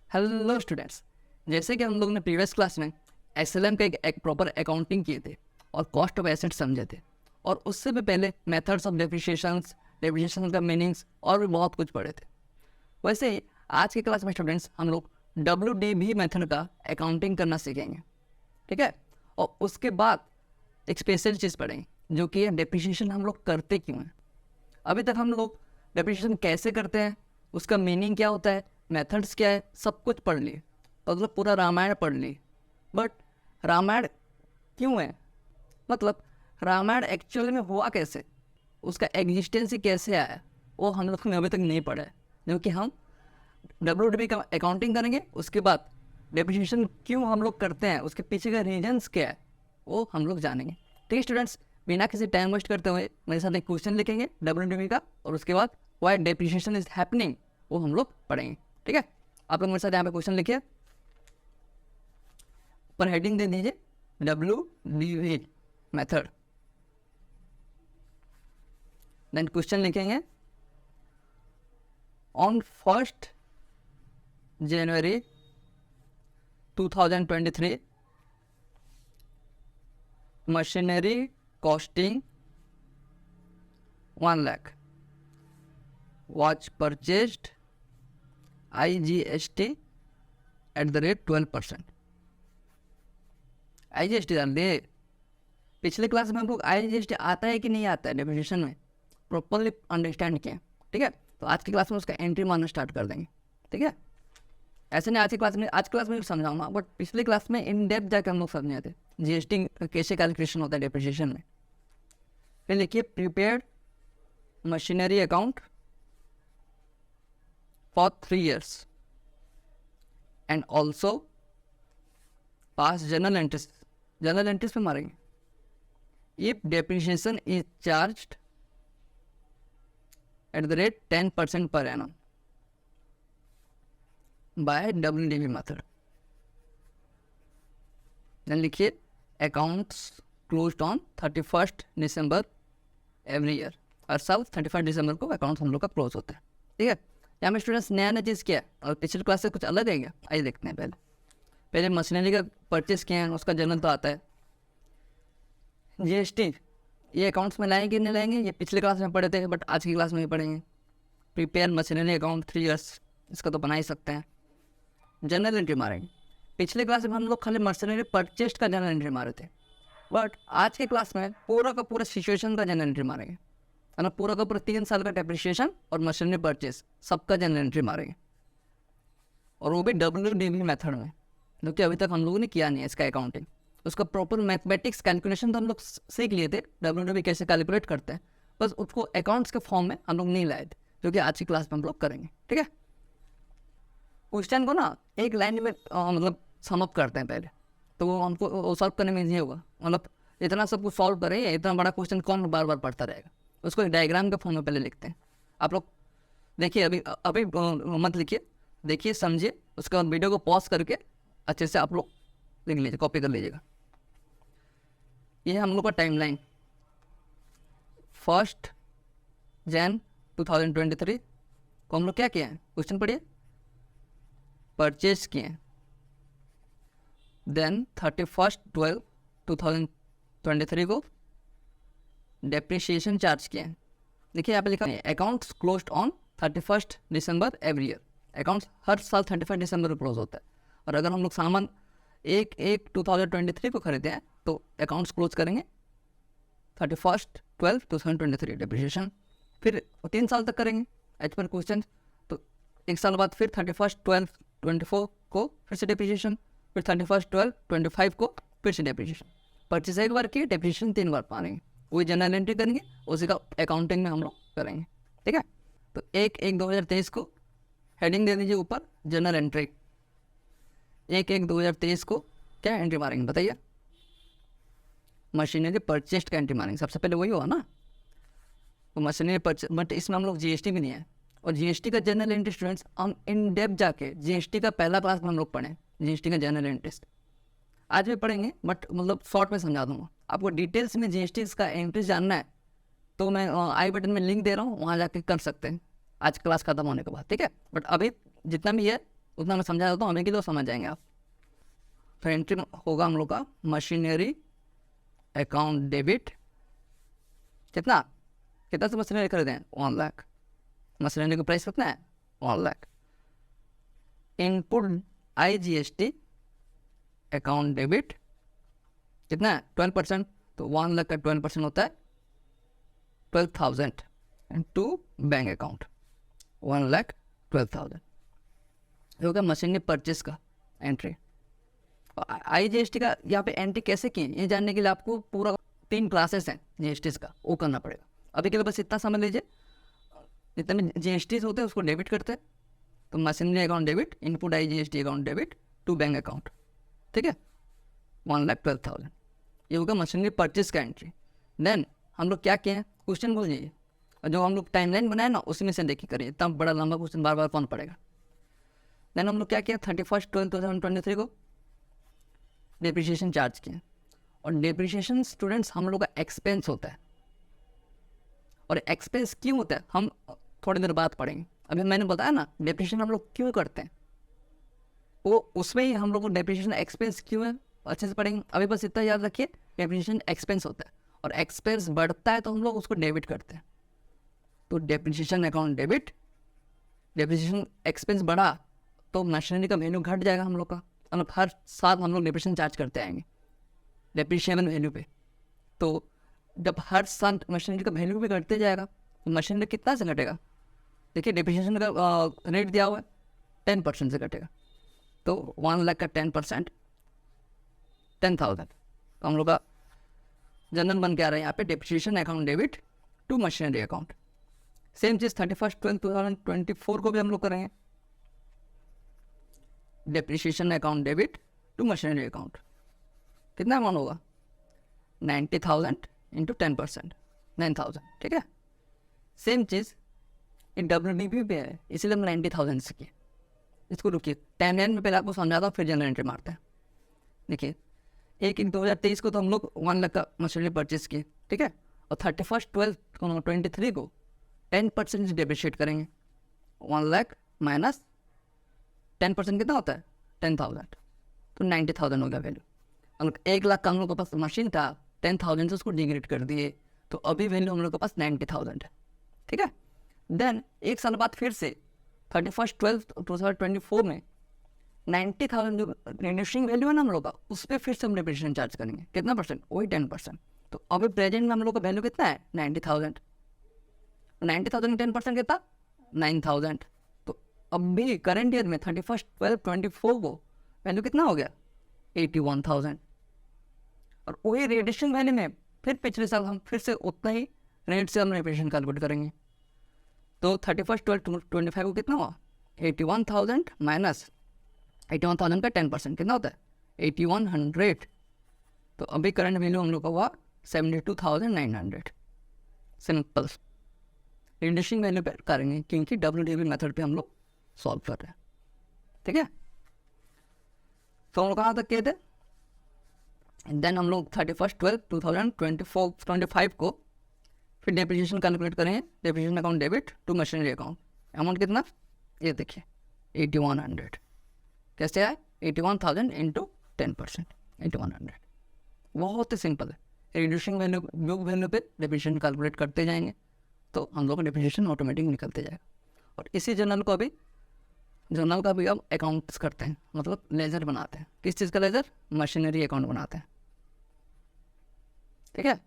Hello students, जैसे कि हम लोग ने प्रीवियस क्लास में एसएलएम का एक प्रॉपर अकाउंटिंग किए थे और कॉस्ट ऑफ एसेट समझे थे, और उससे भी पहले मेथड्स ऑफ डेप्रिसिएशन का मीनिंग्स और भी बहुत कुछ पढ़े थे। वैसे ही आज की क्लास में स्टूडेंट्स हम लोग WDV मेथड का अकाउंटिंग करना सीखेंगे, ठीक है। और उसके बाद एक स्पेशल चीज़ पढ़ेंगे जो कि डेप्रिसिएशन हम लोग करते क्यों हैं। अभी तक हम लोग डेप्रिसिएशन कैसे करते हैं, उसका मीनिंग क्या होता है, मेथड्स क्या है, सब कुछ पढ़ लिए, मतलब पूरा रामायण पढ़ ली। बट रामायण क्यों है, मतलब रामायण एक्चुअली में हुआ कैसे, उसका एग्जिस्टेंस ही कैसे आया, वो हम लोग ने अभी तक नहीं पढ़ा है। क्योंकि हम WDV का अकाउंटिंग करेंगे, उसके बाद डेप्रिसिएशन क्यों हम लोग करते हैं, उसके पीछे का रीजन्स क्या है, वो हम लोग जानेंगे। ठीक है स्टूडेंट्स, बिना किसी टाइम वेस्ट करते हुए मेरे साथ एक क्वेश्चन लिखेंगे WDV का, और उसके बाद व्हाई डेप्रिसिएशन इज हैपनिंग वो हम लोग पढ़ेंगे। ठीक है, आप लोग मेरे साथ यहाँ पे क्वेश्चन लिखिए, पर हेडिंग दे दीजिए WDV मेथड। देन क्वेश्चन लिखेंगे on 1 January 2023 machinery costing 1 lakh was purchased IGST at the rate 12%। IGST डाल दे। पिछले क्लास में हम लोग IGST आता है कि नहीं आता है डेफिनेशन में प्रॉपरली अंडरस्टैंड किया, ठीक है। तो आज की क्लास में उसका एंट्री मारना स्टार्ट कर देंगे, ठीक है। ऐसे नहीं आज क्लास में भी समझाऊंगा, बट पिछले क्लास में इन डेप्थ जाकर हम लोग समझे थे GST कैसे कैलकुलेशन होता है डेप्रिसिएशन में। फिर लिखिए prepaid machinery account for 3 years and also pass journal entries पे मारेंगे। if depreciation is charged at the rate 10% per annum by WDV method, then लिखिए accounts closed on 31st December every year। हर साल 31 दिसंबर को account हम लोग का close होता है, ठीक है। यहाँ में स्टूडेंट्स नया चीज़ क्या है और पिछले क्लास से कुछ अलग है क्या, आइए देखते हैं। पहले मशीनरी का परचेस किया है, उसका जर्नल तो आता है। GST ये अकाउंट्स में लाएंगे नहीं लाएंगे, ये पिछले क्लास में पढ़े थे, बट आज की क्लास में भी पढ़ेंगे। प्रिपेयर मशीनरी अकाउंट 3 years, इसका तो बना ही सकते हैं। जर्नल एंट्री मारेंगे। पिछले क्लास में हम लोग खाली मशीनरी परचेस्ड का जर्नल एंट्री मारे थे, बट आज के क्लास में पूरा का पूरा सिचुएशन का जर्नल एंट्री मारेंगे, है ना। पूरा का पूरा 3 साल का डेप्रिसिएशन और मशीनरी परचेस सबका जनरल एंट्री मारेंगे, और वो भी WDV मेथड में, जो कि अभी तक हम लोगों ने किया नहीं है इसका अकाउंटिंग। उसका प्रॉपर मैथमेटिक्स कैलकुलेशन तो हम लोग सीख लिए थे, WDV कैसे कैलकुलेट करते हैं, बस उसको अकाउंट्स के फॉर्म में हम लोग नहीं लाए थे, जो कि आज की क्लास में हम लोग करेंगे, ठीक है। क्वेश्चन को ना एक लाइन में मतलब समअप करते हैं पहले, तो वो हमको सॉल्व करने में ईजी होगा। मतलब इतना सब कुछ सॉल्व करें, इतना बड़ा क्वेश्चन कौन बार बार पढ़ता रहेगा, उसको एक डायग्राम के फॉर्म में पहले लिखते हैं। आप लोग देखिए, अभी मत लिखिए, देखिए समझिए, उसके बाद वीडियो को पॉज करके अच्छे से आप लोग लिख लीजिए, कॉपी कर लीजिएगा। ये है हम लोग का टाइमलाइन। 1 Jan 2023 को हम लोग क्या किए हैं, क्वेश्चन पढ़िए, परचेज किए हैं। देन 31 12 2023 को डेप्रिसिएशन चार्ज किए हैं। देखिए यहाँ पे लिखा है accounts closed on 31 December every year. Accounts हर साल 31 दिसंबर को क्लोज होता है, और अगर हम लोग सामान 1/1/2023 को खरीदे हैं तो अकाउंट्स क्लोज करेंगे 31 12 2023 डेप्रिसिएशन। फिर 3 साल तक करेंगे एज पर क्वेश्चन, तो 1 साल बाद फिर 31 12 24 को फिर से डेप्रिसिएशन, फिर 31 12 25 को फिर से डेप्रिसिएशन। परचेज एक बार किए, डेप्रिसिएशन 3 बार पाएंगे, वही जनरल एंट्री करेंगे, उसी का अकाउंटिंग में हम लोग करेंगे, ठीक है। तो 1/1/2023 को हेडिंग दे दीजिए ऊपर जनरल एंट्री। 1/1/2023 को क्या एंट्री मारेंगे बताइए, मशीनरी परचेस्ड का एंट्री मारेंगे, सबसे पहले वही हुआ ना। तो मशीनरी परचेज, बट इसमें हम लोग GST भी नहीं है, और GST का जनरल एंट्री स्टूडेंट्स हम इन डेप्थ जाके GST का पहला क्लास में हम लोग पढ़ें, GST का जनरल एंट्री आज भी पढ़ेंगे, बट मतलब शॉर्ट में समझा दूंगा। आपको डिटेल्स में GST का एंट्री जानना है तो मैं आई बटन में लिंक दे रहा हूँ, वहाँ जाके कर सकते हैं आज क्लास खत्म होने के बाद, ठीक है। बट अभी जितना भी है उतना मैं समझा देता हूँ, हमें कि तो समझ जाएंगे आप। तो एंट्री होगा हम लोग का मशीनरी अकाउंट डेबिट, कितना कितना से मशीनरी खरीदे हैं 1 लाख, मशीनरी का प्राइस कितना है 1 lakh. Input IGST account debit कितना है 12%, तो 1 लाख का 12% होता है 12,000 टू बैंक अकाउंट 1,12,000। ये होगा मशीनरी परचेस का एंट्री। IGST का यहाँ पे एंट्री कैसे किए ये जानने के लिए आपको पूरा 3 क्लासेस हैं GST का, वो करना पड़ेगा। अभी के लिए बस इतना समझ लीजिए, जितने भी GST होते हैं उसको डेबिट करते हैं, तो machinery account debit, input IGST account debit to bank account, ठीक है 1,12,000। ये होगा मशीनरी परचेस का एंट्री। देन हम लोग क्या किए हैं, क्वेश्चन बोल जाइए, और जो हम लोग टाइमलाइन बनाए ना उसी में से देखिए करिए, इतना बड़ा लंबा क्वेश्चन बार बार कौन पड़ेगा। देन हम लोग क्या किया 31/12/2023 को डेप्रिसिएशन चार्ज किए, और डेप्रिसिएशन स्टूडेंट्स हम लोग का एक्सपेंस होता है, और एक्सपेंस क्यों होता है हम थोड़ी देर बाद पढ़ेंगे। अभी मैंने बताया ना डेप्रिसिएशन हम लोग क्यों करते हैं, वो उसमें ही हम लोग को डेप्रिसिएशन एक्सपेंस क्यों है अच्छे से पढ़ेंगे। अभी बस इतना याद रखिए, डेप्रिसिएशन एक्सपेंस होता है, और एक्सपेंस बढ़ता है तो हम लोग उसको डेबिट करते हैं, तो depreciation account debit. Depreciation expense बढ़ा तो मशीनरी का वैल्यू घट जाएगा हम लोग का, मतलब हर साल हम लोग डेप्रिसिएशन चार्ज करते आएंगे डेप्रिसिएशन वैल्यू पे। तो जब हर साल मशीनरी का वैल्यू भी घटते जाएगा तो मशीनरी कितना से घटेगा, देखिए डेप्रिसिएशन का रेट दिया हुआ है 10% से घटेगा, तो 1 लाख का 10% 10,000, तो हम लोग का जनरल बन के आ रहा है यहाँ पे depreciation account debit to machinery account. Same चीज़ 31/12/2024 को भी हम लोग करेंगे, depreciation account debit to machinery account. कितना अमाउंट होगा 90,000 इंटू 10%, 9,000, ठीक है। सेम चीज़ एक WDP पे है, इसीलिए हम 90,000 से किए। इसको रुकिए, टाइमलाइन में पहले आपको समझाता हूँ, फिर जनरल एंट्री मारते हैं। देखिए 1/1/2023 को तो हम लोग 1 लाख का मशीनरी परचेस किए, ठीक है, और 31/12/23 को 10% डेप्रिशिएट करेंगे। 1 लाख माइनस 10% कितना होता है 10,000, तो 90,000 हो गया वैल्यू। और 1 लाख का हम लोग के पास मशीन था, 10,000 से उसको डिग्रेड कर दिए, तो अभी वैल्यू हम लोग के पास 90,000 है, ठीक है। देन 1 साल बाद फिर से 31/12/2024 में 90,000 जो रिड्यूसिंग वैल्यू है ना हम लोग का, उस पर फिर से हम डेप्रिसिएशन चार्ज करेंगे, कितना परसेंट, वही 10%। तो अभी प्रेजेंट में हम लोग का वैल्यू कितना है 90,000, 90,000 10% कितना 9,000। तो अभी करंट ईयर में 31/12/24 को वैल्यू कितना हो गया 81,000, और वही रिड्यूसिंग वैल्यू में फिर पिछले साल हम फिर से उतना ही रेट से हम डेप्रिसिएशन कैलकुलेट करेंगे। तो 31/12/25 को कितना हुआ 81,000 माइनस 81,000 का 10% कितना होता है 8100। तो अभी करंट वैल्यू हम लोग का हुआ 72,900। सिंपल रिड्यूसिंग वैल्यू पे करेंगे क्योंकि WDP मेथड पे हम लोग सॉल्व कर रहे हैं, ठीक है। तो हम लोग कहाँ तक किए थे, देन हम लोग 31/12/2025 को फिर डेप्रिसिएशन कैलकुलेट करेंगे, depreciation account debit to machinery account. Amount कितना, ये देखिए 8100 कैसे आए 81,000 इंटू 10%, 8100। बहुत ही सिंपल है, रिड्यूसिंग वैल्यू योग वैल्यू पे डेप्रिसिएशन कैलकुलेट करते जाएंगे तो हम लोग का डेप्रिसिएशन ऑटोमेटिक निकलते जाएगा। और इसी जर्नल को अभी जर्नल का भी अब अकाउंट्स करते हैं, मतलब लेजर बनाते हैं। किस चीज़ का लेजर, मशीनरी अकाउंट बनाते हैं, ठीक है।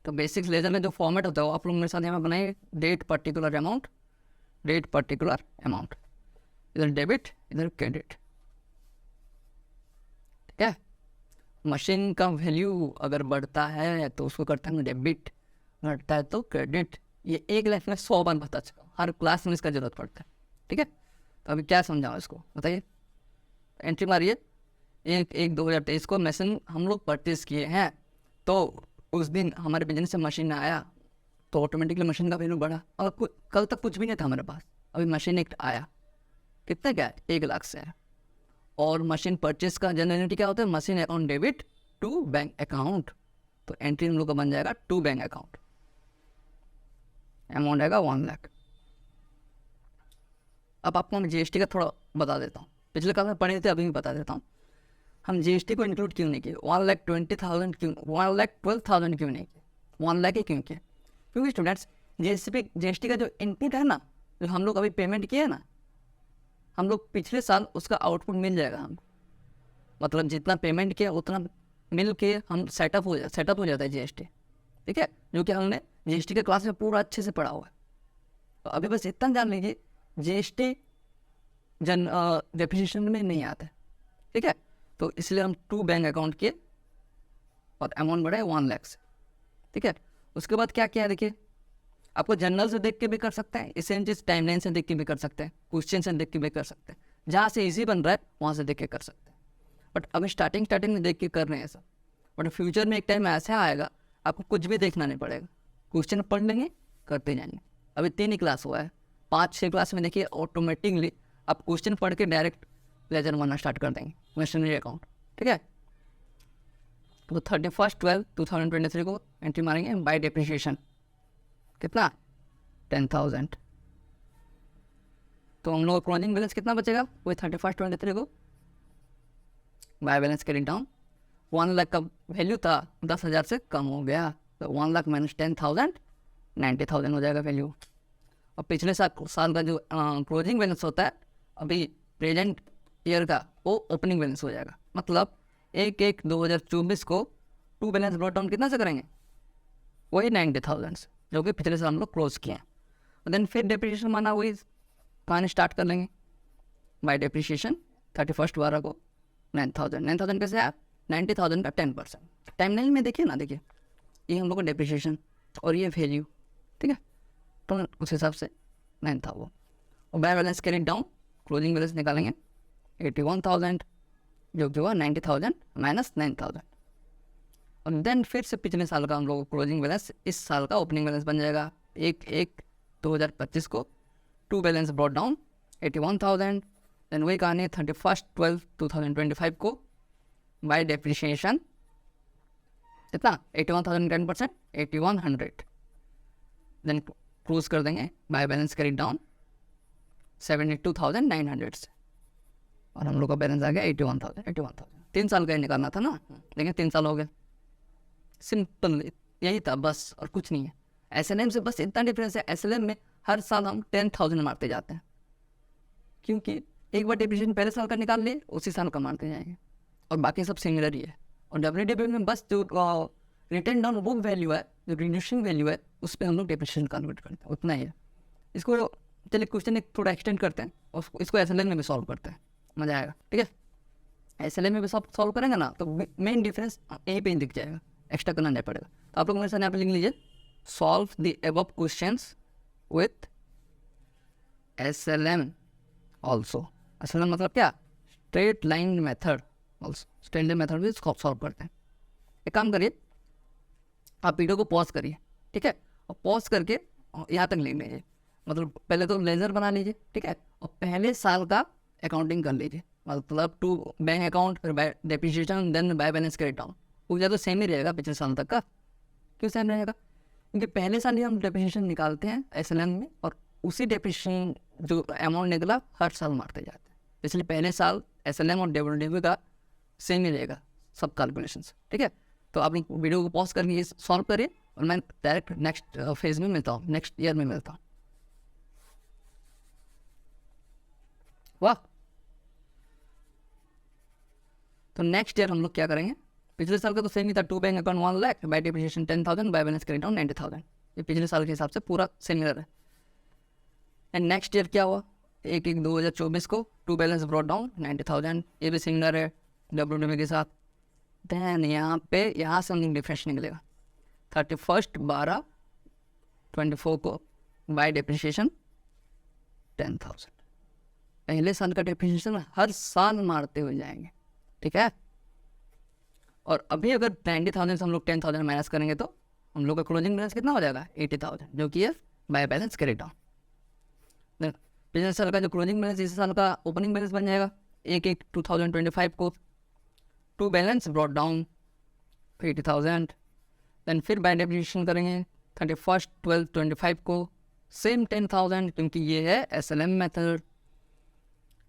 तो बेसिक्स लेजर में जो फॉर्मेट होता है वो आप लोग मेरे साथ यहाँ बनाइए, date particular amount, date particular amount, इधर डेबिट इधर क्रेडिट, ठीक है। मशीन का वैल्यू अगर बढ़ता है तो उसको करते हैं डेबिट, घटता है तो क्रेडिट। ये एक लाइफ में 100 बार बता चुका हूँ, हर क्लास में इसका जरूरत पड़ता है, ठीक है। तो अभी क्या समझाऊँ इसको बताइए, एंट्री मारिए 1/1/2023 को मशीन हम लोग परचेज किए हैं, तो उस दिन हमारे बिजनेस से मशीन आया तो ऑटोमेटिकली मशीन का वैल्यू बढ़ा, और कल तक कुछ भी नहीं था हमारे पास, अभी मशीन एक आया, कितना क्या है 1 लाख से है। और मशीन परचेस का जनरलिटी क्या होता है, machine account debit to bank account, तो एंट्री हम लोग का बन जाएगा टू बैंक अकाउंट, अमाउंट आएगा 1 लाख। अब आपको मैं जीएसटी का थोड़ा बता देता हूँ, पिछले क्लास में पढ़े थे, अभी भी बता देता हूँ। हम जीएसटी को इंक्लूड क्यों नहीं किए, 1,20,000 क्यों, 1,12,000 क्यों नहीं किए, 1 लाख ही क्यों किए? क्योंकि स्टूडेंट्स जीएसटी का जो इनपुट है ना, जो हम लोग अभी पेमेंट किए हैं ना, हम लोग पिछले साल उसका आउटपुट मिल जाएगा हमको, मतलब जितना पेमेंट किया उतना मिल के हम सेटअप हो जाता है जीएसटी, ठीक है, जो कि हमने जीएसटी के क्लास में पूरा अच्छे से पढ़ा हुआ है। तो अभी बस इतना जान लीजिए, जीएसटी डेप्रिसिएशन में नहीं आता है, ठीक है। तो इसलिए हम 2 बैंक अकाउंट किए और अमाउंट बढ़ा है 1 लाख से, ठीक है। उसके बाद क्या किया देखिए, आपको जनरल से देख के भी कर सकते हैं, सेम चीज़ टाइमलाइन से देख के भी कर सकते हैं, क्वेश्चन से देख के भी कर सकते हैं, जहाँ से इजी बन रहा है वहाँ से देख के कर सकते हैं। बट अभी स्टार्टिंग में देख के कर रहे हैं सब, बट फ्यूचर में एक टाइम ऐसा आएगा आपको कुछ भी देखना नहीं पड़ेगा, क्वेश्चन पढ़ लेंगे करते जाएंगे। अभी 3 ही क्लास हुआ है, 5-6 क्लास में देखिए ऑटोमेटिकली आप क्वेश्चन पढ़ के डायरेक्ट लेजर बनना स्टार्ट कर देंगे, मशीनरी अकाउंट, ठीक है। तो 31/12/2023 को एंट्री मारेंगे बाय डेप्रिसिएशन, कितना 10,000। तो हम लोग क्लोजिंग बैलेंस कितना बचेगा, वही 31/23 को bye balance carry down, 1 lakh का वैल्यू था 10,000 से कम हो गया, तो 1 लाख माइनस 10,000 90,000 हो जाएगा वैल्यू। और पिछले साल का जो क्लोजिंग बैलेंस होता है अभी प्रेजेंट ईयर का, वो ओपनिंग बैलेंस हो जाएगा। मतलब 1/1/2024 को 2 बैलेंस ब्रॉट डाउन कितना से करेंगे, वही 90,000 से, जो कि पिछले साल हम लोग क्लोज किए हैं। और देन फिर डेप्रिसिएशन माना वही कहानी स्टार्ट कर लेंगे बाय डेप्रिसिएशन 31/12 को 9,000 कैसे आया, 90,000 का 10%। टाइमलाइन में देखिए ना, देखिए ये हम लोग का डेप्रिसिएशन और ये वैल्यू, ठीक है, तो उस हिसाब से 9 था वो। और bye balance carry down, closing balance निकालेंगे 81,000, जो कि हुआ 90,000 माइनस 9,000। और देन फिर से पिछले साल का हम लोग क्लोजिंग बैलेंस इस साल का ओपनिंग बैलेंस बन जाएगा 1/1/2025 को 2 बैलेंस ब्रॉट डाउन 81,000। देन वही कहानी 31/12/2025 को बाय डेप्रिसिएशन कितना 81,000 10% 8100। देन क्लोज कर देंगे बाय बैलेंस कैरी डाउन 72,900 से, और हम लोग का बैलेंस आ गया 81,000। 3 साल का ही निकालना था ना, देखिए 3 साल हो गए, सिंपल यही था बस, और कुछ नहीं है। SLM से बस इतना डिफरेंस है, SLM में हर साल हम 10,000 मारते जाते हैं, क्योंकि एक बार डेप्रिसिएशन पहले साल का निकाल लिए उसी साल का मारते जाएंगे, और बाकी सब सिमिलर ही है। और WDW में बस जो रिटर्न डाउन बुक वैल्यू है, जो रिड्यूसिंग वैल्यू है, उस पर हम लोग डेप्रिसिएशन कन्वर्ट करते हैं, उतना ही है। इसको चलिए क्वेश्चन एक थोड़ा एक्सटेंड करते हैं और इसको SLM में भी सॉल्व करते हैं, मज़ा आएगा, ठीक है। SLM में भी सॉल्व करेंगे ना, तो मेन डिफरेंस यहीं पे ही दिख जाएगा, एक्स्ट्रा करना नहीं पड़ेगा। तो आप लोग मेरे साथ यहाँ पे लिख लीजिए, solve the above questions with SLM also. SLM मतलब क्या, straight line method also, straight line method भी सॉल्व करते हैं। एक काम करिए, आप वीडियो को पॉज करिए, ठीक है, और पॉज करके यहाँ तक लिख लीजिए, मतलब पहले तो लेजर बना लीजिए, ठीक है, और पहले साल का अकाउंटिंग कर लीजिए, मतलब 2 बैंक अकाउंट, फिर by depreciation, then by balance carry down. पूरा तो सेम ही रहेगा पिछले साल तक का। क्यों सेम रहेगा, क्योंकि पहले साल ही हम डेप्रिसिएशन निकालते हैं SLM में, और उसी डेप्रिसिएशन जो अमाउंट निकला हर साल मारते जाते हैं, इसलिए पहले साल SLM और WDW का सेम ही रहेगा सब कैलकुलेशंस, ठीक है। तो आप वीडियो को पॉज करके सॉल्व करिए, और मैं डायरेक्ट नेक्स्ट फेज में मिलता हूँ, नेक्स्ट ईयर में मिलता हूँ। वाह, तो नेक्स्ट ईयर हम लोग क्या करेंगे, पिछले साल का तो सेम ही था, 2 bank account 1 lakh, bye depreciation 10,000, bye balance carry down 90,000, ये पिछले साल के हिसाब से पूरा सिमिलर है। एंड नेक्स्ट ईयर क्या हुआ, 1/1/2024 को 2 बैलेंस ब्रॉट डाउन 90,000, ये भी सिमिलर है WDW के साथ। देन यहाँ से हम डिफरेंस निकलेगा 31/12/24 को बाय डेप्रिसिएशन 10,000। पहले साल का डेप्रिसिएशन हर साल मारते हुए जाएंगे, ठीक है। और अभी अगर 90,000 से हम लोग 10,000 माइनस करेंगे तो हम लोग का क्लोजिंग बैलेंस कितना हो जाएगा 80,000, जो कि है बाय बैलेंस कैरी डाउन। पिछले साल का जो क्लोजिंग बैलेंस इस साल का ओपनिंग बैलेंस बन जाएगा 1/1/2025 को 2 बैलेंस ब्रॉट डाउन 80,000। देन फिर बाय डेप्रिसिएशन करेंगे 31/12/25 को सेम 10,000, क्योंकि ये है SLM method.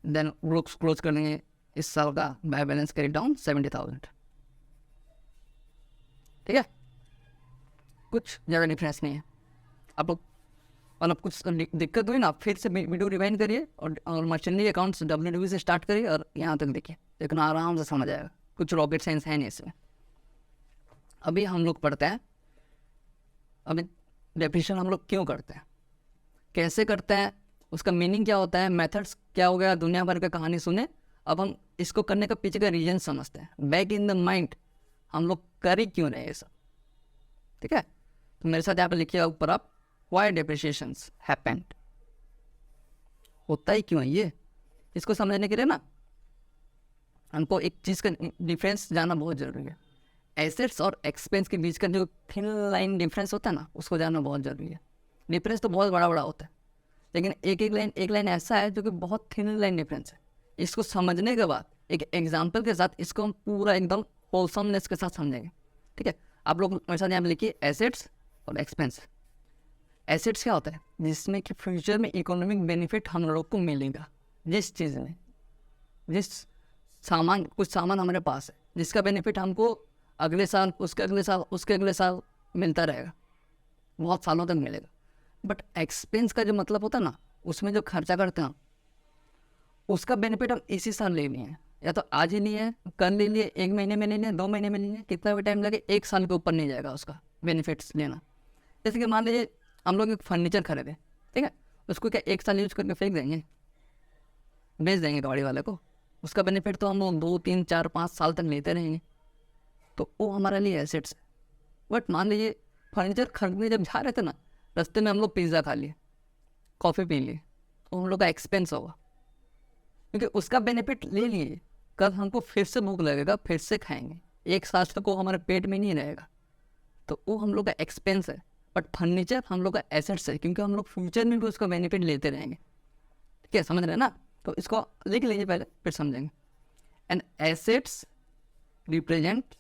Then books close कर लेंगे इस साल का बाय बैलेंस कैरी डाउन 70,000। ठीक है, कुछ ज़्यादा डिफरेंस नहीं है। आप लोग मतलब कुछ दिक्कत हुई ना, आप फिर से वीडियो रिवाइंड करिए और मर्चेंडी अकाउंट्स WDV से स्टार्ट करिए और यहाँ तक देखिए, लेकिन आराम से समझ आएगा। कुछ रॉकेट साइंस है नहीं इसमें। अभी हम लोग पढ़ते हैं, अभी डेफिनेशन हम लोग क्यों करते हैं, कैसे करते हैं, उसका मीनिंग क्या होता है, मेथड्स क्या हो गया, दुनिया भर का कहानी सुने। अब हम इसको करने का पीछे का रीजन समझते हैं, बैक इन द माइंड हम लोग कर ही क्यों रहे ये सब। ठीक है, तो मेरे साथ यहाँ पे लिखिए ऊपर आप, व्हाई डेप्रिसिएशंस हैपेंड, होता ही क्यों है ये। इसको समझने के लिए ना हमको एक चीज़ का डिफरेंस जानना बहुत ज़रूरी है। एसेट्स और एक्सपेंस के बीच का जो थिन लाइन डिफरेंस होता है ना, उसको जानना बहुत ज़रूरी है। डिफरेंस तो बहुत बड़ा बड़ा होता है, लेकिन एक लाइन ऐसा है जो कि बहुत थिन लाइन डिफरेंस है। इसको समझने के बाद एक एग्जाम्पल के साथ इसको हम पूरा एकदम होलसमनेस के साथ समझेंगे। ठीक है, आप लोग मेरे साथ यहाँ पे लिखिए एसेट्स और एक्सपेंस। एसेट्स क्या होता है, जिसमें कि फ्यूचर में इकोनॉमिक बेनिफिट हम लोग को मिलेगा। जिस चीज़ में, जिस सामान, कुछ सामान हमारे पास है जिसका बेनिफिट हमको अगले साल, उसके अगले साल, उसके अगले साल मिलता रहेगा, बहुत सालों तक मिलेगा। बट एक्सपेंस का जो मतलब होता है ना, उसमें जो खर्चा करते हैं उसका बेनिफिट हम इसी साल ले लिए हैं, या तो आज ही लिए, कल ले लिए, 1 महीने में ले लिए, 2 महीने में ले लिए, कितना भी टाइम लगे, 1 साल के ऊपर नहीं जाएगा उसका बेनिफिट्स लेना। जैसे कि मान लीजिए हम लोग एक फर्नीचर खरीदे, ठीक है, उसको क्या 1 साल यूज करके फेंक देंगे, बेच देंगे गाड़ी वाले को, उसका बेनिफिट तो हम लोग 2, 3, 4, 5 साल तक लेते रहेंगे, तो वो हमारे लिए एसेट्स है। बट मान लीजिए फर्नीचर खरीदने जब जा रहे थे ना, रास्ते में हम लोग पिज़्ज़ा खा लिए, कॉफ़ी पी लिए, तो हम लोग का एक्सपेंस होगा, क्योंकि उसका बेनिफिट ले लिए, कल हमको फिर से भूख लगेगा, फिर से खाएंगे, 1 साल तक वो हमारे पेट में नहीं रहेगा, तो वो हम लोग का एक्सपेंस है। बट फर्नीचर हम लोग का एसेट्स है, क्योंकि हम लोग फ्यूचर में भी उसका बेनिफिट लेते रहेंगे। ठीक है, समझ रहे हैं ना, तो इसको लिख लीजिए पहले, फिर समझेंगे। And assets represent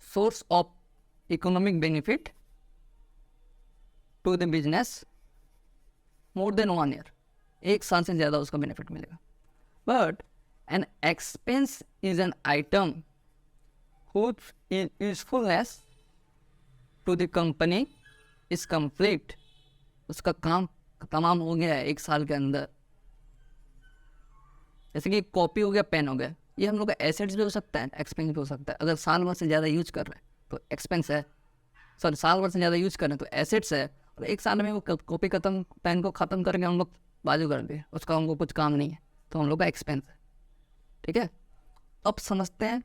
source of economic benefit to the business more than 1 year, 1 साल से ज़्यादा उसका बेनिफिट मिलेगा। But an expense is an item whose usefulness to the company is complete, उसका काम तमाम हो गया है 1 साल के अंदर। जैसे कि कॉपी हो गया, पेन हो गया, ये हम लोग का एसेट्स भी हो सकता है, एक्सपेंस भी हो सकता है। अगर साल भर से ज़्यादा यूज कर रहे हैं तो एक्सपेंस है, सॉरी साल भर से ज़्यादा यूज कर रहे हैं तो एसेट्स है, और 1 साल में वो कॉपी खत्म, पेन को ख़त्म करके हम लोग बाजू कर दिए, उसका हमको कुछ काम नहीं है, तो हम लोग का एक्सपेंस है। ठीक है, अब समझते हैं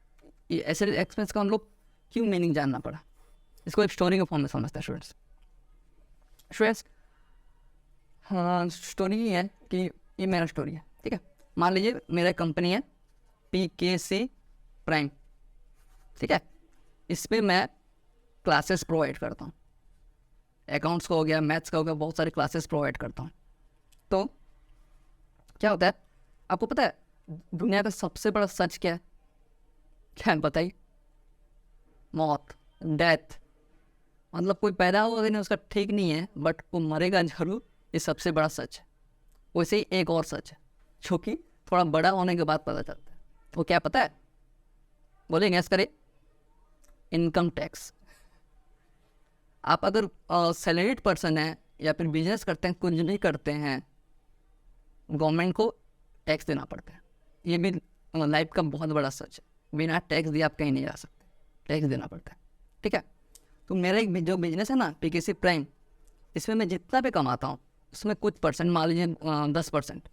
ये एसेट एक्सपेंस का हम लोग क्यों मीनिंग जानना पड़ा। इसको एक स्टोरी के फॉर्म में समझते हैं स्टूडेंट्स। हाँ, स्टोरी ये है कि ये मेरा स्टोरी है। ठीक है, मान लीजिए मेरा कंपनी है PKC प्राइम। ठीक है, इस पर मैं क्लासेस प्रोवाइड करता हूँ, अकाउंट्स का हो गया, मैथ्स का हो गया, बहुत सारे क्लासेस प्रोवाइड करता हूँ। तो क्या होता है, आपको पता है दुनिया का सबसे बड़ा सच क्या है? क्या है बताइए? मौत, डेथ। मतलब कोई पैदा हुआ नहीं, उसका ठीक नहीं है, बट वो मरेगा जरूर, ये सबसे बड़ा सच है। वैसे ही एक और सच है जो कि थोड़ा बड़ा होने के बाद पता चलता है। वो क्या पता है? बोले गैस करे, इनकम टैक्स। आप अगर सैलरीड पर्सन है या फिर बिजनेस करते हैं, कुछ नहीं करते हैं, गवर्नमेंट को टैक्स देना पड़ता है। ये भी लाइफ का बहुत बड़ा सच है, बिना टैक्स दिए आप कहीं नहीं जा सकते, टैक्स देना पड़ता है। ठीक है, तो मेरा एक जो बिजनेस है ना PKC प्राइम, इसमें मैं जितना भी कमाता हूँ उसमें कुछ परसेंट, मान लीजिए 10%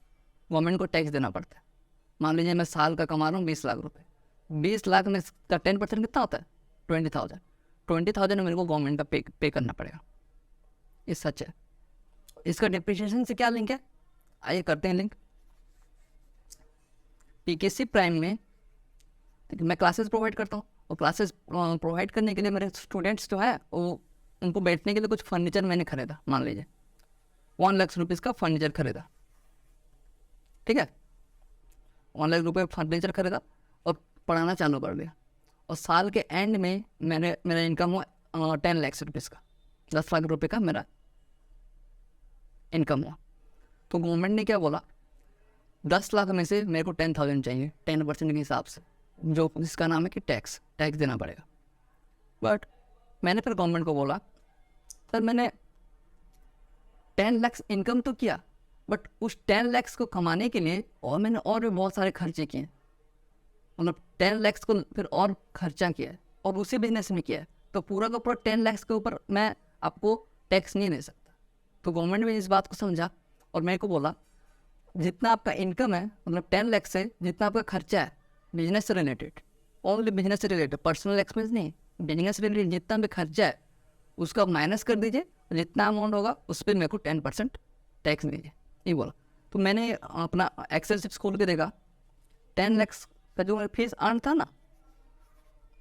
गवर्नमेंट को टैक्स देना पड़ता है। मान लीजिए मैं साल का कमा रहा हूँ 20 लाख रुपए, 20 लाख में का 10% कितना होता है? 20,000। 20,000 मेरे को गवर्नमेंट का पे करना पड़ेगा, ये सच है। इसका डिप्रिसिएशन से क्या लिंक है, आइए करते हैं लिंक। PKC प्राइम में मैं क्लासेस प्रोवाइड करता हूँ, और क्लासेस प्रोवाइड करने के लिए मेरे स्टूडेंट्स जो है वो, उनको बैठने के लिए कुछ फर्नीचर मैंने खरीदा, मान लीजिए 1 लाख रुपीज़ का फर्नीचर खरीदा। ठीक है, 1 लाख रुपये फर्नीचर खरीदा और पढ़ाना चालू कर दिया, और साल के एंड में मेरा इनकम हुआ 10 लाख रुपीज़ का, 10 लाख रुपये का मेरा इनकम हुआ। तो गवर्नमेंट ने क्या बोला 10 लाख में से मेरे को 10,000 चाहिए 10% के हिसाब से, जो जिसका नाम है कि टैक्स देना पड़ेगा। बट मैंने फिर गवर्नमेंट को बोला सर मैंने 10 लाख इनकम तो किया, बट उस 10 लाख को कमाने के लिए और मैंने और भी बहुत सारे खर्चे किए, मतलब 10 लाख को फिर और खर्चा किया है और उसी बिजनेस में किया है, तो पूरा का पूरा 10 लाख के ऊपर मैं आपको टैक्स नहीं दे सकता। तो गवर्नमेंट ने इस बात को समझा और मेरे को बोला जितना आपका इनकम है, मतलब 10 लाख से जितना आपका खर्चा है बिजनेस से रिलेटेड, ओनली बिजनेस से रिलेटेड, पर्सनल एक्सपेंस नहीं, बिजनेस से रिलेटेड जितना भी खर्चा है उसका माइनस कर दीजिए, जितना अमाउंट होगा उस पर मेरे को 10% टैक्स दीजिए, ये बोला। तो मैंने अपना एक्सेल शीट खोल के देखा, 10 लाख का जो फीस अर्न था ना,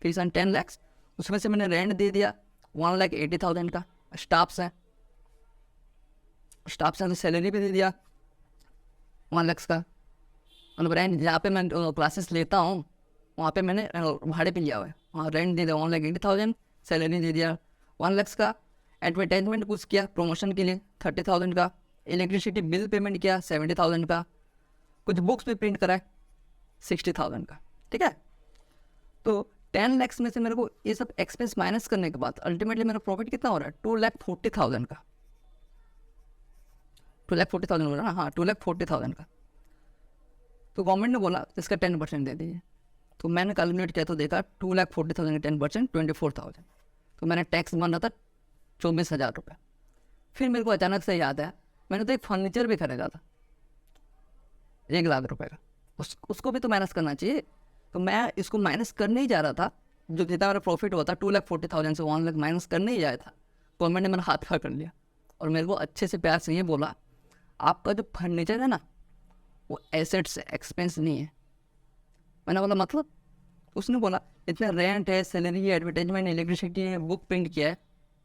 फीस अर्न 10 लाख, उसमें से मैंने रेंट दे दिया 1,80,000 का, स्टाफ्स हैं तो सैलरी भी दे दिया 1 लाख का, मतलब रेंट जहाँ पे मैं क्लासेस लेता हूँ वहाँ पे मैंने भाड़े पे लिया हुआ है, वहाँ रेंट दे दिया 1,80,000, सैलरी दे दिया 1 लाख का, एडवर्टाइजमेंट कुछ किया प्रमोशन के लिए 30,000 का, इलेक्ट्रिसिटी बिल पेमेंट किया 70,000 का, कुछ बुक्स भी प्रिंट कराए 60,000 का, ठीक है। तो 10 लाख में से मेरे को ये सब एक्सपेंस माइनस करने के बाद अल्टीमेटली मेरा प्रॉफिट कितना हो रहा है 2,40,000 का, 2,40,000 हो रहा है ना, हाँ 2,40,000 का। तो गवर्नमेंट ने बोला इसका 10% दे दीजिए, तो मैंने कैलकुलेट किया तो देखा 2,40,000 का 10% 24,000, तो मैंने टैक्स बन रहा था 24,000 रुपये। फिर मेरे को अचानक से याद आया मैंने तो एक फर्नीचर भी खरीदा था 1 लाख रुपए का, उसको भी तो माइनस करना चाहिए। तो मैं इसको माइनस करने ही जा रहा था, जो जितना मेरा प्रॉफिट हुआ था 2,40,000 से 1 लाख माइनस करने ही जाया था, गवर्नमेंट ने मेरा हाथ खड़ा कर लिया और मेरे को अच्छे से प्यार से ये बोला आपका जो फर्नीचर है ना वो एसेट्स एक्सपेंस नहीं है। मैंने बोला मतलब? उसने बोला इतना रेंट है, सैलरी है, एडवर्टाइजमेंट, इलेक्ट्रिसिटी है, बुक प्रिंट किया है,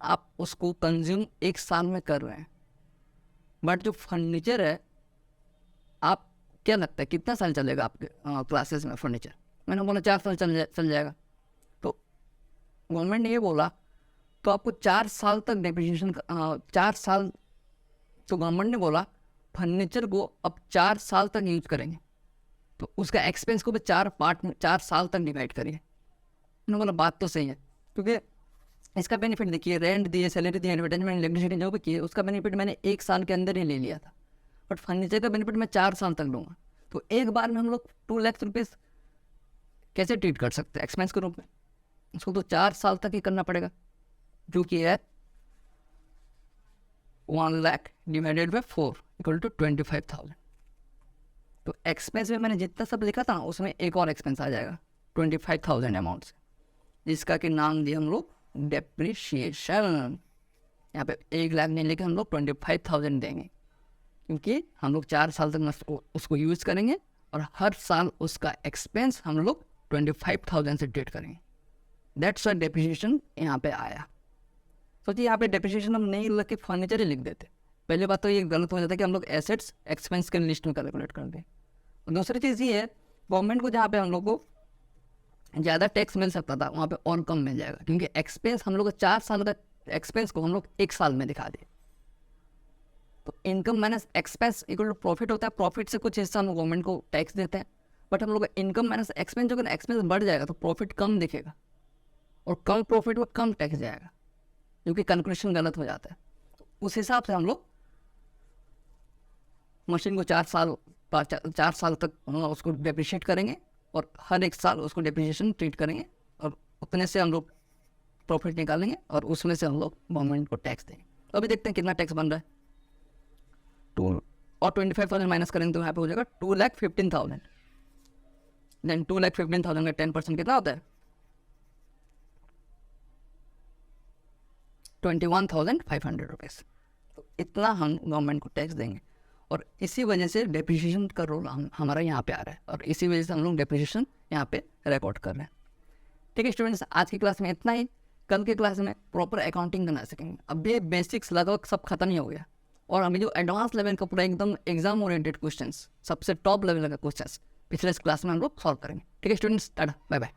आप उसको कंज्यूम 1 साल में कर रहे हैं, बट जो फर्नीचर है आप क्या लगता है कितना साल चलेगा आपके क्लासेस में फर्नीचर? मैंने बोला 4 साल चल जाएगा। तो गवर्नमेंट ने ये बोला तो आपको 4 साल तक डेप्रिसिएशन 4 साल, तो गवर्नमेंट ने बोला फर्नीचर को अब 4 साल तक यूज करेंगे, तो उसका एक्सपेंस को भी 4 पार्ट में 4 साल तक डिवाइड करिए। मैंने बोला बात तो सही है, क्योंकि इसका बेनिफिट देखिए, रेंट दिए, सैलरी दी, एडवर्टाइजमेंट, इलेक्ट्रिसिटी जो भी किए उसका बेनिफिट मैंने 1 साल के अंदर ही ले लिया था, बट फर्नीचर का बेनिफिट मैं 4 साल तक लूँगा। तो एक बार में हम लोग 2 लाख रुपये कैसे ट्रीट कर सकते हैं एक्सपेंस के रूप में? उसको तो 4 साल तक ही करना पड़ेगा, जो कि है 1 lakh divided by 4 equal to 25,000। तो एक्सपेंस में मैंने जितना सब लिखा था उसमें एक और एक्सपेंस आ जाएगा 25,000 अमाउंट से, जिसका कि नाम दिया हम लोग डेप्रिशिएशन। यहाँ पे 1 लाख नहीं लेके हम लोग 25,000 देंगे, क्योंकि हम लोग 4 साल तक उसको यूज़ करेंगे और हर साल उसका एक्सपेंस हम लोग 25,000 से ट्रीट करेंगे। दैट्स व्हाई डेप्रिशिएशन यहाँ पे आया। सोचिए यहाँ पे डेप्रिशिएशन हम नहीं लिख के फर्नीचर ही लिख देते। पहले बात तो ये गलत हो जाता है कि हम लोग एसेट्स एक्सपेंस के लिस्ट में कैलकुलेट कर दें। और दूसरी चीज़ ये है गवर्नमेंट को जहाँ पे हम लोग को ज़्यादा टैक्स मिल सकता था वहाँ पे और कम मिल जाएगा, क्योंकि एक्सपेंस हम लोग को 4 साल का एक्सपेंस को हम लोग 1 साल में दिखा दें। तो income minus expense equal to profit होता है, प्रॉफिट से कुछ हिस्सा हम गवर्नमेंट को टैक्स देते हैं, बट हम लोग का इनकम माइनस एक्सपेंस जो एक्सपेंस बढ़ जाएगा तो प्रॉफिट कम दिखेगा और कम प्रॉफिट में कम टैक्स जाएगा, क्योंकि कैलकुलेशन गलत हो जाता है। तो उस हिसाब से हम लोग मशीन को 4 साल तक उसको डेप्रिशिएट करेंगे और हर 1 साल उसको डेप्रिशिएशन ट्रीट करेंगे और उतने से हम लोग प्रॉफिट निकालेंगे और उसमें से हम लोग गवर्नमेंट को टैक्स देंगे। तो अभी देखते हैं कितना टैक्स बन रहा है। 2 और 25,000 माइनस करेंगे तो यहाँ पे हो जाएगा 2,15,000। देन 2,15,000 का 10% कितना होता है 21,500 रुपीज़। तो इतना हम गवर्नमेंट को टैक्स देंगे और इसी वजह से डेप्रिसिएशन का रोल हमारा यहाँ पे आ रहा है और इसी वजह से हम लोग डेप्रिसिएशन यहाँ पे रिकॉर्ड कर रहे हैं। ठीक है स्टूडेंट्स, आज की क्लास में इतना ही। कल की क्लास में प्रॉपर अकाउंटिंग करना सीखेंगे। अब ये बेसिक्स लगभग सब खत्म ही हो गया और अभी जो एडवांस लेवल का पूरा एकदम एग्जाम ओरिएंटेड क्वेश्चंस, सबसे टॉप लेवल का क्वेश्चंस पिछले इस क्लास में हम लोग सॉल्व करेंगे। ठीक है स्टूडेंट्स, टाटा बाय बाय।